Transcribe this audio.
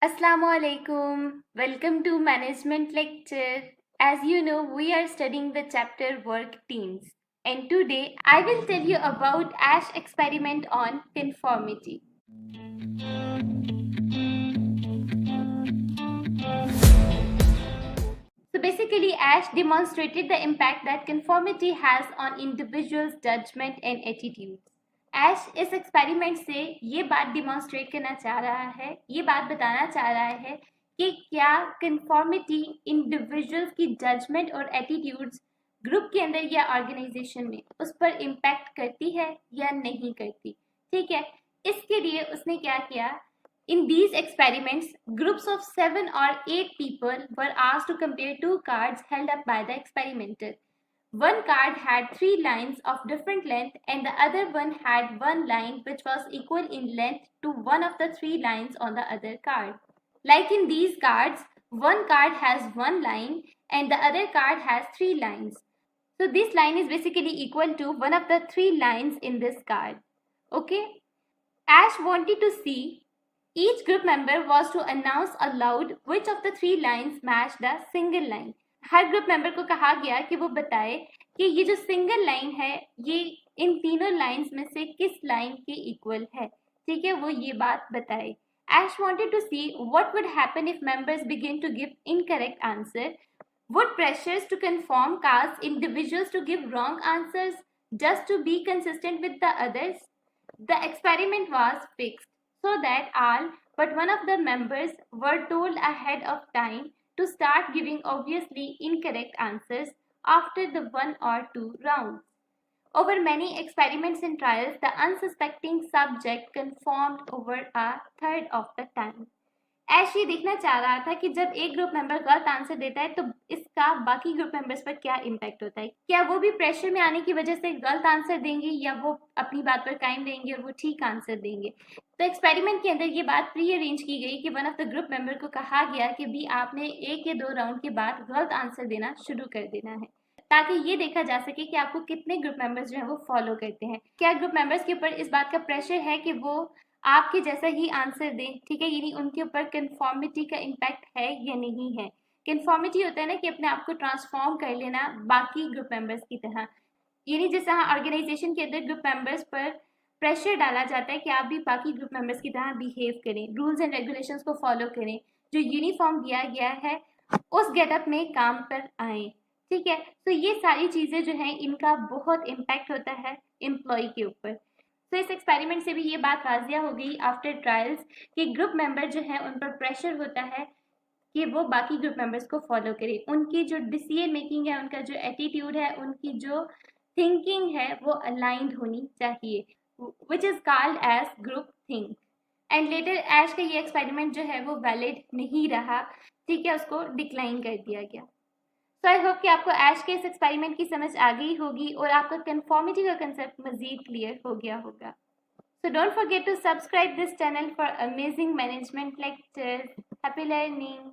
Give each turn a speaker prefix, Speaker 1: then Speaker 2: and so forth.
Speaker 1: Assalamualaikum. Welcome to Management Lecture. As you know, we are studying the chapter Work Teams. And today I will tell you about Ash experiment on conformity. So basically, Ash demonstrated the impact that conformity has on individuals' judgment and attitudes. एश इस experiment से ये बात demonstrate करना चाह रहा है, ये बात बताना चाह रहा है कि क्या कंफॉर्मिटी इंडिविजुअल्स की जजमेंट और एटीट्यूड्स ग्रुप के अंदर या ऑर्गेनाइजेशन में उस पर इम्पैक्ट करती है या नहीं करती। ठीक है, इसके लिए उसने क्या किया, in these experiments groups of 7 or 8 people were asked to compare two cards held up by the experimenter. One card had 3 lines of different length and the other one had one line which was equal in length to one of the 3 lines on the other card. Like in these cards, one card has one line and the other card has 3 lines. So this line is basically equal to one of the 3 lines in this card. Okay? Ash wanted to see each group member was to announce aloud which of the 3 lines matched the single line. Her group member को कहा गया कि वो बताए कि ये जो single line है ये इन तीनों लाइंस में से किस लाइन के इक्वल है। ठीक है, वो ये बात बताए। Ash wanted to see what would happen if members begin to give incorrect answer. Would pressures to conform cause individuals to give wrong answers just to be consistent with the others? The experiment was fixed so that all but one of the members were told ahead of time to start giving obviously incorrect answers after the 1 or 2 rounds. Over many experiments and trials, the unsuspecting subject conformed over a third of the time. ऐश ये देखना चाह रहा था कि जब एक group member गलत answer देता है तो इसका बाकी ग्रुप मेंबर्स पर क्या इम्पैक्ट होता है। क्या वो भी प्रेशर में आने की वजह से गलत आंसर देंगे या वो अपनी बात पर कायम रहेंगे और वो ठीक आंसर देंगे। तो एक्सपेरिमेंट के अंदर ये बात प्री अरेंज की गई कि one of the group member को कहा गया कि भी आपने 1 या 2 राउंड के बाद गलत आंसर देना शुरू कर देना है, ताकि ये देखा जा सके कि आपको कितने ग्रुप मेंबर्स जो है वो फॉलो करते हैं। क्या ग्रुप मेंबर्स के ऊपर इस बात का प्रेशर है कि वो आपके जैसा ही आंसर दें। ठीक है, यानी उनके ऊपर कंफॉर्मिटी का इम्पैक्ट है या नहीं है। कंफॉर्मिटी होता है ना कि अपने आप को ट्रांसफॉर्म कर लेना बाकी ग्रुप मेंबर्स की तरह, यानी जैसे ऑर्गेनाइजेशन के अंदर ग्रुप मेंबर्स पर प्रेशर डाला जाता है कि आप भी बाकी ग्रुप मेंबर्स की तरह बिहेव करें, रूल्स एंड रेगुलेशंस को फॉलो करें, जो यूनिफॉर्म दिया गया है उस गेटअप में काम पर आए। ठीक है, तो ये सारी चीज़ें जो हैं इनका बहुत इम्पैक्ट होता है एम्प्लॉय के ऊपर। तो इस एक्सपेरिमेंट से भी ये बात वाजिया हो गई आफ्टर ट्रायल्स कि ग्रुप मेंबर जो है उन पर प्रेशर होता है कि वो बाकी ग्रुप मेंबर्स को फॉलो करें, उनकी जो डिसीजन मेकिंग है, उनका जो एटीट्यूड है, उनकी जो थिंकिंग है वो अलाइंड होनी चाहिए, which is called as group think. And later Asch का ये एक्सपेरिमेंट जो है वो वैलिड नहीं रहा। ठीक है, उसको डिक्लाइन कर दिया गया। सो आई होप कि आपको ऐश के इस एक्सपेरिमेंट की समझ आ गई होगी और आपका कंफॉर्मिटी का कंसेप्ट मजीद क्लियर हो गया होगा। So don't forget to subscribe this channel for amazing management lectures. Happy learning!